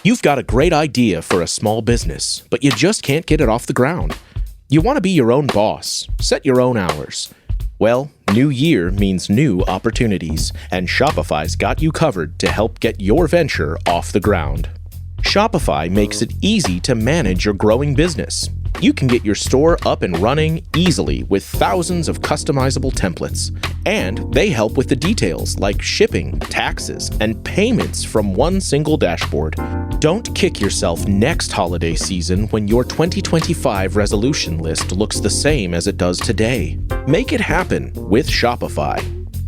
You've got a great idea for a small business, but you just can't get it off the ground. You want to be your own boss, set your own hours. Well, new year means new opportunities, and Shopify's got you covered to help get your venture off the ground. Shopify makes it easy to manage your growing business. You can get your store up and running easily with thousands of customizable templates. And they help with the details like shipping, taxes, and payments from one single dashboard. Don't kick yourself next holiday season when your 2025 resolution list looks the same as it does today. Make it happen with Shopify.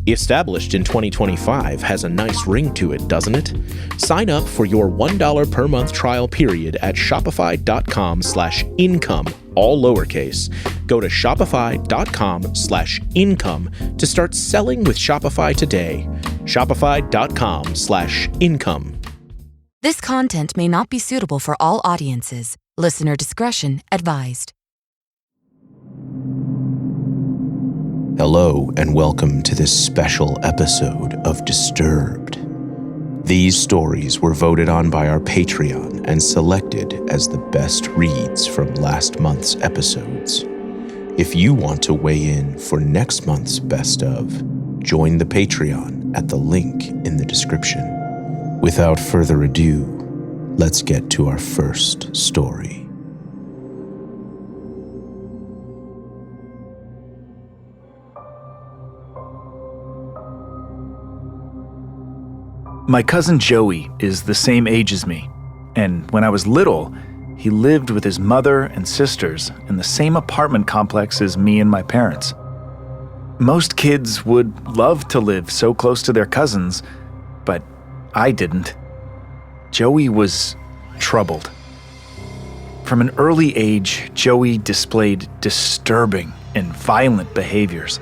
Established in 2025 has a nice ring to it, doesn't it? Sign up for your $1 per month trial period at shopify.com/income, all lowercase. Go to shopify.com/income to start selling with Shopify today. Shopify.com/income. This content may not be suitable for all audiences. Listener discretion advised. Hello and welcome to this special episode of Disturbed. These stories were voted on by our Patreon and selected as the best reads from last month's episodes. If you want to weigh in for next month's best of, join the Patreon at the link in the description. Without further ado, let's get to our first story. My cousin Joey is the same age as me, and when I was little, he lived with his mother and sisters in the same apartment complex as me and my parents. Most kids would love to live so close to their cousins, but I didn't. Joey was troubled. From an early age, Joey displayed disturbing and violent behaviors.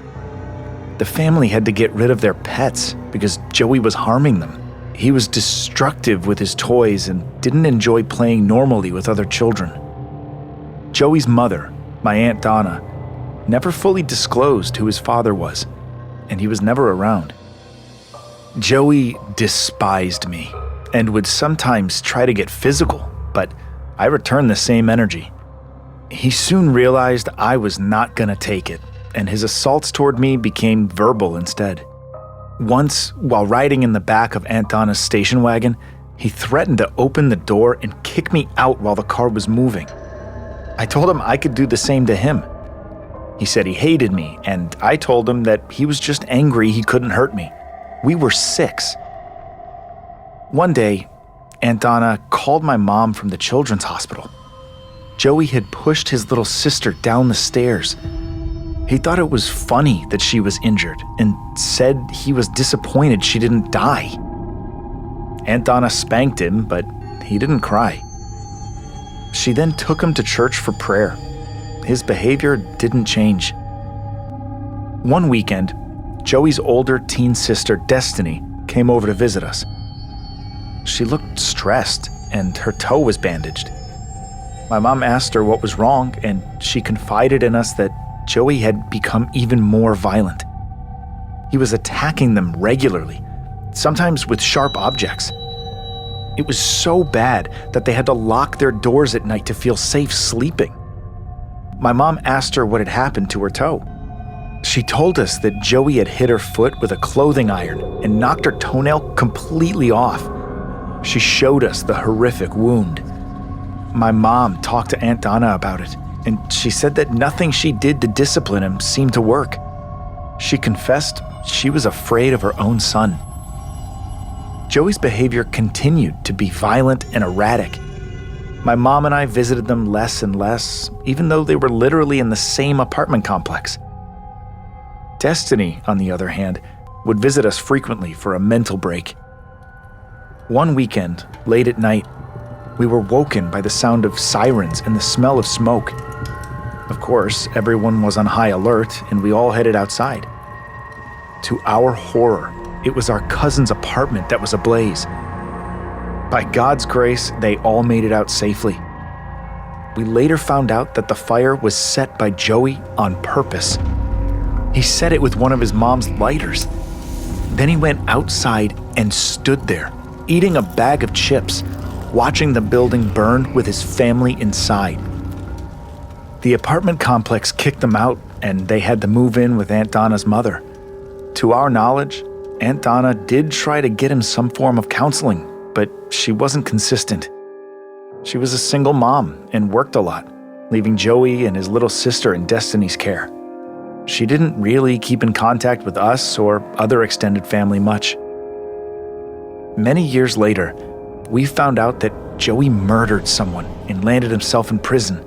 The family had to get rid of their pets because Joey was harming them. He was destructive with his toys and didn't enjoy playing normally with other children. Joey's mother, my Aunt Donna, never fully disclosed who his father was, and he was never around. Joey despised me and would sometimes try to get physical, but I returned the same energy. He soon realized I was not gonna take it, and his assaults toward me became verbal instead. Once, while riding in the back of Aunt Donna's station wagon, he threatened to open the door and kick me out while the car was moving. I told him I could do the same to him. He said he hated me, and I told him that he was just angry he couldn't hurt me. We were 6. One day, Aunt Donna called my mom from the children's hospital. Joey had pushed his little sister down the stairs. He thought it was funny that she was injured and said he was disappointed she didn't die. Aunt Donna spanked him, but he didn't cry. She then took him to church for prayer. His behavior didn't change. One weekend, Joey's older teen sister, Destiny, came over to visit us. She looked stressed and her toe was bandaged. My mom asked her what was wrong, and she confided in us that Joey had become even more violent. He was attacking them regularly, sometimes with sharp objects. It was so bad that they had to lock their doors at night to feel safe sleeping. My mom asked her what had happened to her toe. She told us that Joey had hit her foot with a clothing iron and knocked her toenail completely off. She showed us the horrific wound. My mom talked to Aunt Donna about it, and she said that nothing she did to discipline him seemed to work. She confessed she was afraid of her own son. Joey's behavior continued to be violent and erratic. My mom and I visited them less and less, even though they were literally in the same apartment complex. Destiny, on the other hand, would visit us frequently for a mental break. One weekend, late at night, we were woken by the sound of sirens and the smell of smoke. Of course, everyone was on high alert, and we all headed outside. To our horror, it was our cousin's apartment that was ablaze. By God's grace, they all made it out safely. We later found out that the fire was set by Joey on purpose. He set it with one of his mom's lighters. Then he went outside and stood there, eating a bag of chips, watching the building burn with his family inside. The apartment complex kicked them out, and they had to move in with Aunt Donna's mother. To our knowledge, Aunt Donna did try to get him some form of counseling, but she wasn't consistent. She was a single mom and worked a lot, leaving Joey and his little sister in Destiny's care. She didn't really keep in contact with us or other extended family much. Many years later, we found out that Joey murdered someone and landed himself in prison.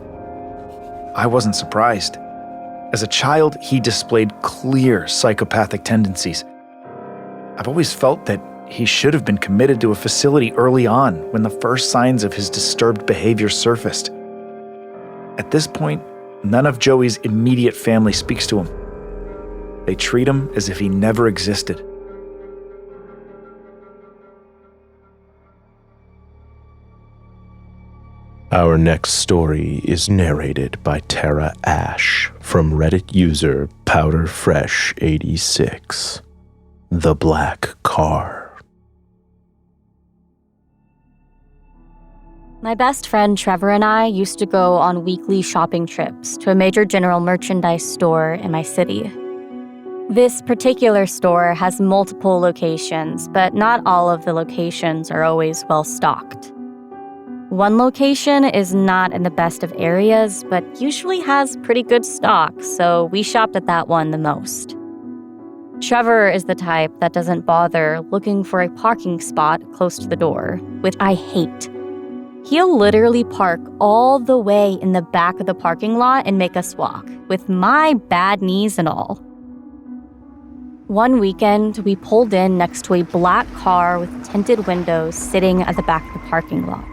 I wasn't surprised. As a child, he displayed clear psychopathic tendencies. I've always felt that he should have been committed to a facility early on when the first signs of his disturbed behavior surfaced. At this point, none of Joey's immediate family speaks to him. They treat him as if he never existed. Our next story is narrated by Tara Ash from Reddit user PowderFresh86. The Black Car. My best friend Trevor and I used to go on weekly shopping trips to a major general merchandise store in my city. This particular store has multiple locations, but not all of the locations are always well stocked. One location is not in the best of areas, but usually has pretty good stock, so we shopped at that one the most. Trevor is the type that doesn't bother looking for a parking spot close to the door, which I hate. He'll literally park all the way in the back of the parking lot and make us walk, with my bad knees and all. One weekend, we pulled in next to a black car with tinted windows sitting at the back of the parking lot.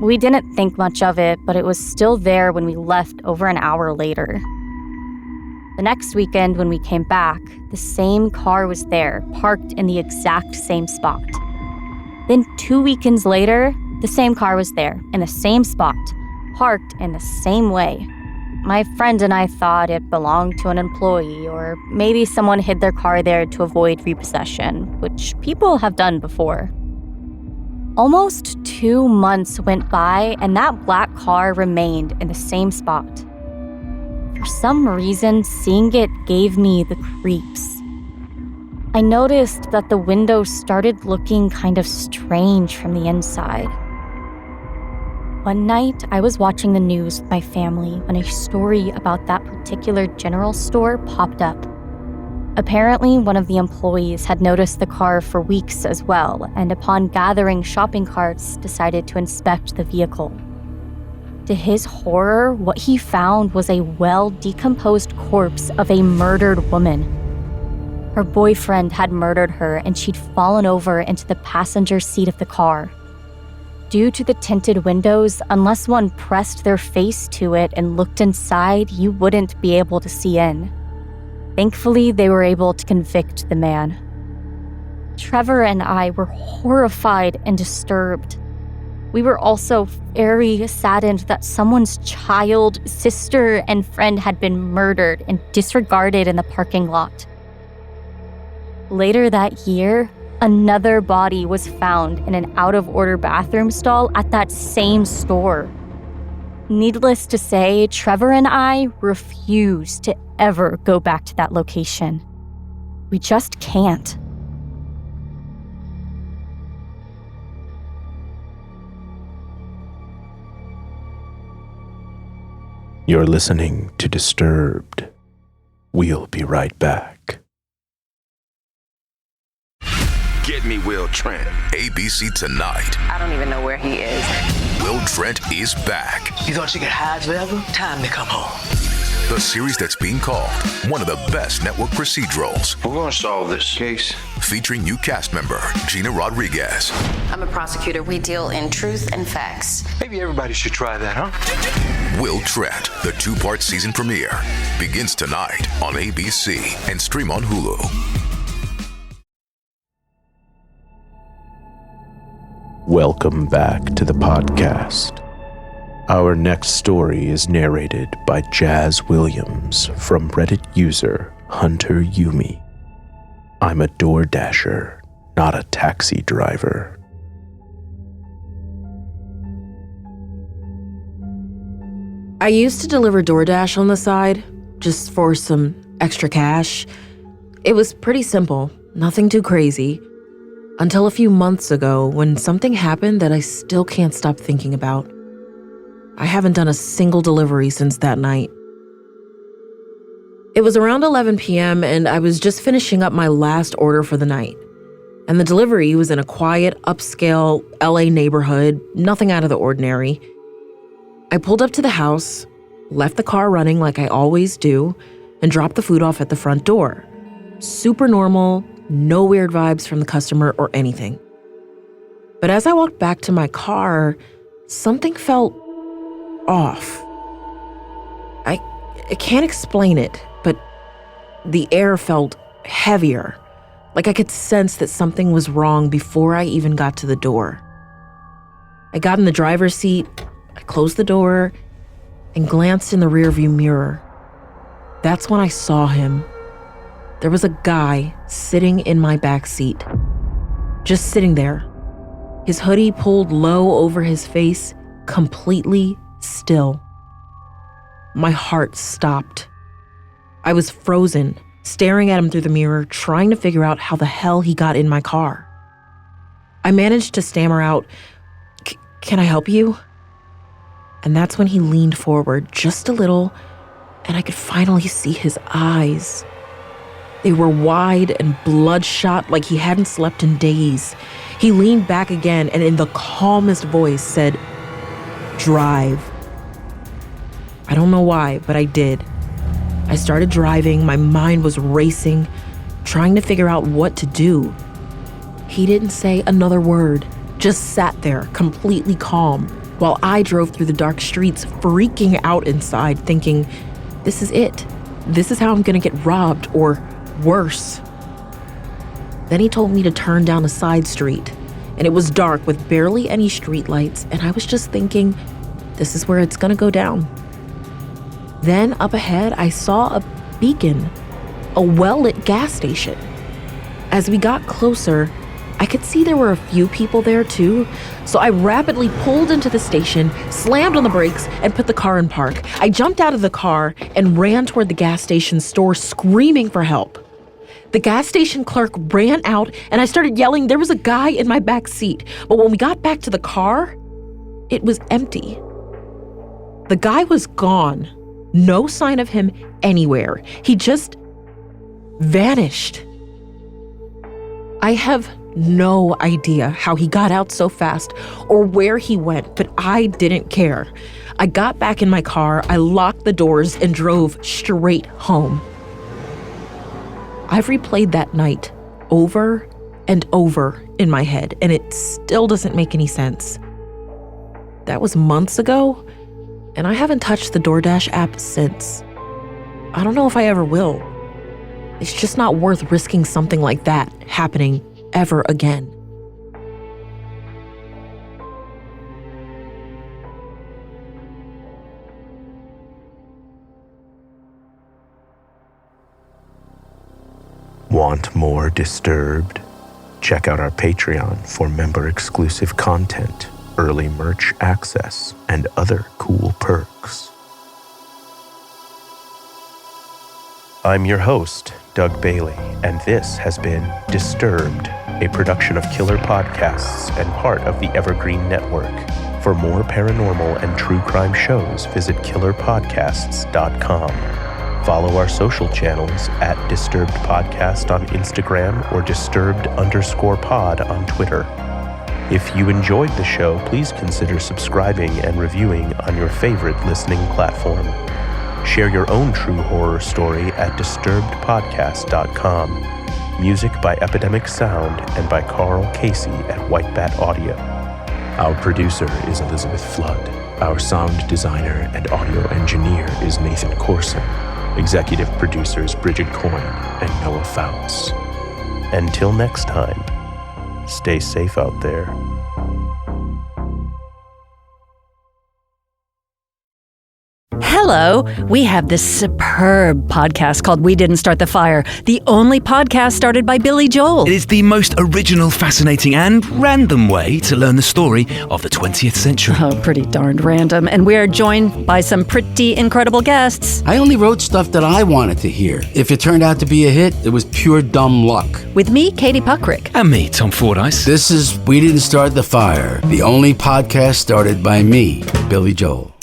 We didn't think much of it, but it was still there when we left over an hour later. The next weekend when we came back, the same car was there, parked in the exact same spot. Then 2 weekends later, the same car was there, in the same spot, parked in the same way. My friend and I thought it belonged to an employee, or maybe someone hid their car there to avoid repossession, which people have done before. Almost 2 months went by, and that black car remained in the same spot. For some reason, seeing it gave me the creeps. I noticed that the window started looking kind of strange from the inside. One night, I was watching the news with my family when a story about that particular general store popped up. Apparently, one of the employees had noticed the car for weeks as well, and upon gathering shopping carts, decided to inspect the vehicle. To his horror, what he found was a well-decomposed corpse of a murdered woman. Her boyfriend had murdered her, and she'd fallen over into the passenger seat of the car. Due to the tinted windows, unless one pressed their face to it and looked inside, you wouldn't be able to see in. Thankfully, they were able to convict the man. Trevor and I were horrified and disturbed. We were also very saddened that someone's child, sister, and friend had been murdered and disregarded in the parking lot. Later that year, another body was found in an out-of-order bathroom stall at that same store. Needless to say, Trevor and I refuse to ever go back to that location. We just can't. You're listening to Disturbed. We'll be right back. Get me Will Trent. ABC Tonight. I don't even know where he is. Will Trent is back. You thought you could hide forever? Time to come home. The series that's being called one of the best network procedurals. We're going to solve this case. Featuring new cast member Gina Rodriguez. I'm a prosecutor. We deal in truth and facts. Maybe everybody should try that, huh? Will Trent, the 2-part season premiere, begins tonight on ABC and stream on Hulu. Welcome back to the podcast. Our next story is narrated by Jazz Williams from Reddit user Hunter Yumi. I'm a DoorDasher, not a taxi driver. I used to deliver DoorDash on the side, just for some extra cash. It was pretty simple, nothing too crazy. Until a few months ago when something happened that I still can't stop thinking about. I haven't done a single delivery since that night. It was around 11 p.m. and I was just finishing up my last order for the night. And the delivery was in a quiet, upscale LA neighborhood, nothing out of the ordinary. I pulled up to the house, left the car running like I always do, and dropped the food off at the front door. Super normal, no weird vibes from the customer or anything. But as I walked back to my car, something felt off. I can't explain it, but the air felt heavier, like I could sense that something was wrong before I even got to the door. I got in the driver's seat, I closed the door, and glanced in the rearview mirror. That's when I saw him. There was a guy sitting in my back seat, just sitting there, his hoodie pulled low over his face, completely still. My heart stopped. I was frozen, staring at him through the mirror, trying to figure out how the hell he got in my car. I managed to stammer out, "Can I help you?" And that's when he leaned forward just a little, and I could finally see his eyes. They were wide and bloodshot like he hadn't slept in days. He leaned back again and in the calmest voice said, "Drive." I don't know why, but I did. I started driving, my mind was racing, trying to figure out what to do. He didn't say another word, just sat there completely calm, while I drove through the dark streets, freaking out inside, thinking, this is it. This is how I'm gonna get robbed, or worse. Then he told me to turn down a side street, and it was dark with barely any streetlights, and I was just thinking, this is where it's gonna go down. Then up ahead, I saw a beacon, a well-lit gas station. As we got closer, I could see there were a few people there too, so I rapidly pulled into the station, slammed on the brakes, and put the car in park. I jumped out of the car and ran toward the gas station store, screaming for help. The gas station clerk ran out, and I started yelling there was a guy in my back seat. But when we got back to the car, it was empty. The guy was gone. No sign of him anywhere. He just vanished. I have no idea how he got out so fast or where he went, but I didn't care. I got back in my car, I locked the doors, and drove straight home. I've replayed that night over and over in my head, and it still doesn't make any sense. That was months ago, and I haven't touched the DoorDash app since. I don't know if I ever will. It's just not worth risking something like that happening ever again. Want more Disturbed? Check out our Patreon for member-exclusive content, early merch access, and other cool perks. I'm your host, Doug Bailey, and this has been Disturbed, a production of Killer Podcasts and part of the Evergreen Network. For more paranormal and true crime shows, visit killerpodcasts.com. Follow our social channels at Disturbed Podcast on Instagram or Disturbed_pod on Twitter. If you enjoyed the show, please consider subscribing and reviewing on your favorite listening platform. Share your own true horror story at disturbedpodcast.com. Music by Epidemic Sound and by Carl Casey at White Bat Audio. Our producer is Elizabeth Flood. Our sound designer and audio engineer is Nathan Corson. Executive producers Bridget Coyne and Noah Fouts. Until next time, stay safe out there. Hello, Hello. We have this superb podcast called We Didn't Start the Fire, the only podcast started by Billy Joel. It is the most original, fascinating, and random way to learn the story of the 20th century. Oh, pretty darned random. And we are joined by some pretty incredible guests. I only wrote stuff that I wanted to hear. If it turned out to be a hit, it was pure dumb luck. With me, Katie Puckrick. And me, Tom Fordyce. This is We Didn't Start the Fire, the only podcast started by me, Billy Joel.